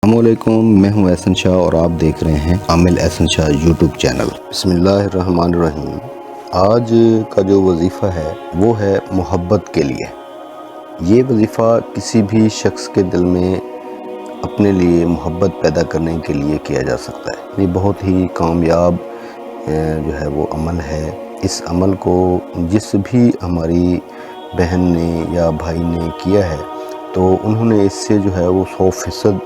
السلام علیکم، میں ہوں احسن شاہ اور آپ دیکھ رہے ہیں عامل احسن شاہ یوٹیوب چینل۔ بسم اللہ الرحمن الرحیم۔ آج کا جو وظیفہ ہے وہ ہے محبت کے لیے۔ یہ وظیفہ کسی بھی شخص کے دل میں اپنے لیے محبت پیدا کرنے کے لیے کیا جا سکتا ہے۔ یہ بہت ہی کامیاب جو ہے وہ عمل ہے۔ اس عمل کو جس بھی ہماری بہن نے یا بھائی نے کیا ہے تو انہوں نے اس سے جو ہے وہ 100%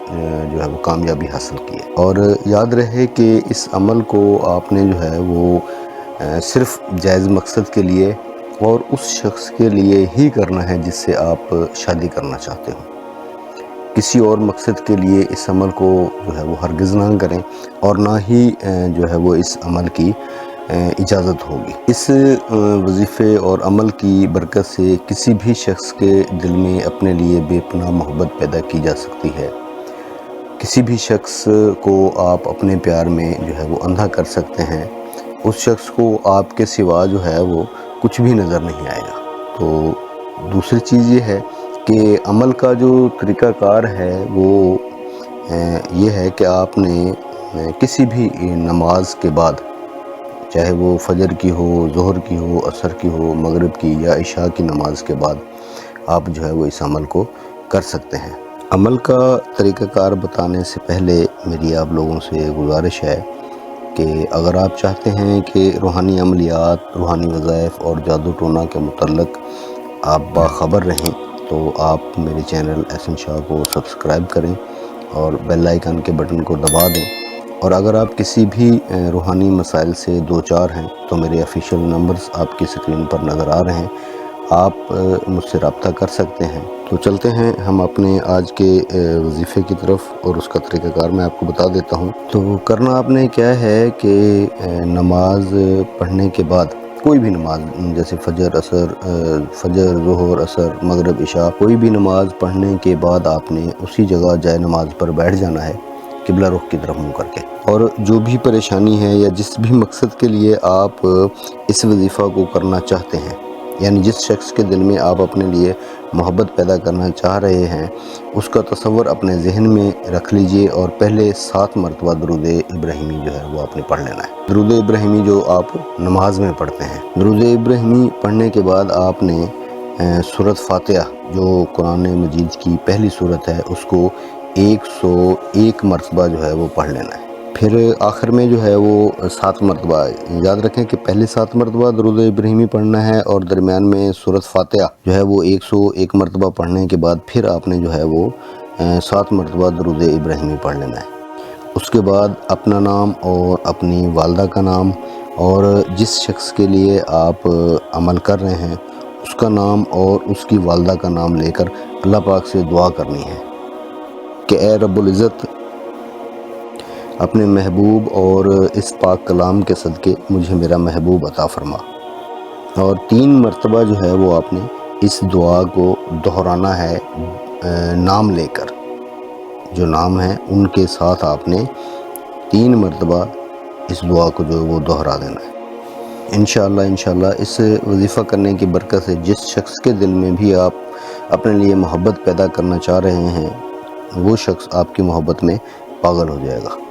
جو ہے وہ کامیابی حاصل کی ہے۔ اور یاد رہے کہ اس عمل کو آپ نے جو ہے وہ صرف جائز مقصد کے لیے اور اس شخص کے لیے ہی کرنا ہے جس سے آپ شادی کرنا چاہتے ہو۔ کسی اور مقصد کے لیے اس عمل کو جو ہے وہ ہرگز نہ کریں اور نہ ہی جو ہے وہ اس عمل کی اجازت ہوگی۔ اس وظیفے اور عمل کی برکت سے کسی بھی شخص کے دل میں اپنے لیے بے پناہ محبت پیدا کی جا سکتی ہے۔ کسی بھی شخص کو آپ اپنے پیار میں جو ہے وہ اندھا کر سکتے ہیں۔ اس شخص کو آپ کے سوا جو ہے وہ کچھ بھی نظر نہیں آئے گا۔ تو دوسری چیز یہ ہے کہ عمل کا جو طریقہ کار ہے وہ یہ ہے کہ آپ نے کسی بھی نماز کے بعد، چاہے وہ فجر کی ہو، ظہر کی ہو، عصر کی ہو، مغرب کی یا عشاء کی نماز کے بعد آپ جو ہے وہ اس عمل کو کر سکتے ہیں۔ عمل کا طریقہ کار بتانے سے پہلے میری آپ لوگوں سے گزارش ہے کہ اگر آپ چاہتے ہیں کہ روحانی عملیات، روحانی وظائف اور جادو ٹونا کے متعلق آپ باخبر رہیں تو آپ میرے چینل احسن شاہ کو سبسکرائب کریں اور بیل آئیکن کے بٹن کو دبا دیں۔ اور اگر آپ کسی بھی روحانی مسائل سے دوچار ہیں تو میرے آفیشیل نمبرز آپ کی سکرین پر نظر آ رہے ہیں، آپ مجھ سے رابطہ کر سکتے ہیں۔ تو چلتے ہیں ہم اپنے آج کے وظیفے کی طرف اور اس کا طریقہ کار میں آپ کو بتا دیتا ہوں۔ تو کرنا آپ نے کیا ہے کہ نماز پڑھنے کے بعد، کوئی بھی نماز جیسے فجر، ظہر، عصر، مغرب، عشاء، کوئی بھی نماز پڑھنے کے بعد آپ نے اسی جگہ جائے نماز پر بیٹھ جانا ہے قبلہ رخ کی طرف منہ کر کے۔ اور جو بھی پریشانی ہے یا جس بھی مقصد کے لیے آپ اس وظیفہ کو کرنا چاہتے ہیں، یعنی جس شخص کے دل میں آپ اپنے لیے محبت پیدا کرنا چاہ رہے ہیں، اس کا تصور اپنے ذہن میں رکھ لیجئے اور پہلے 7 مرتبہ درود ابراہیمی جو ہے وہ آپ نے پڑھ لینا ہے۔ درود ابراہیمی جو آپ نماز میں پڑھتے ہیں، درود ابراہیمی پڑھنے کے بعد آپ نے سورۃ فاتحہ جو قرآن مجید کی پہلی سورت ہے اس کو 101 مرتبہ جو ہے وہ پڑھ لینا ہے۔ پھر آخر میں جو ہے وہ 7 مرتبہ، یاد رکھیں کہ پہلے 7 مرتبہ درود ابراہیمی پڑھنا ہے اور درمیان میں سورۃ فاتحہ جو ہے وہ 101 مرتبہ پڑھنے کے بعد پھر آپ نے جو ہے وہ 7 مرتبہ درود ابراہیمی پڑھ لینا ہے۔ اس کے بعد اپنا نام اور اپنی والدہ کا نام اور جس شخص کے لیے آپ عمل کر رہے ہیں اس کا نام اور اس کی والدہ کا نام لے کر اللہ پاک سے دعا کرنی ہے کہ اے رب العزت، اپنے محبوب اور اس پاک کلام کے صدقے مجھے میرا محبوب عطا فرما۔ اور 3 مرتبہ جو ہے وہ آپ نے اس دعا کو دہرانا ہے نام لے کر، جو نام ہیں ان کے ساتھ آپ نے 3 مرتبہ اس دعا کو جو وہ دہرا دینا ہے۔ انشاءاللہ اس وظیفہ کرنے کی برکت سے جس شخص کے دل میں بھی آپ اپنے لیے محبت پیدا کرنا چاہ رہے ہیں وہ شخص آپ کی محبت میں پاگل ہو جائے گا۔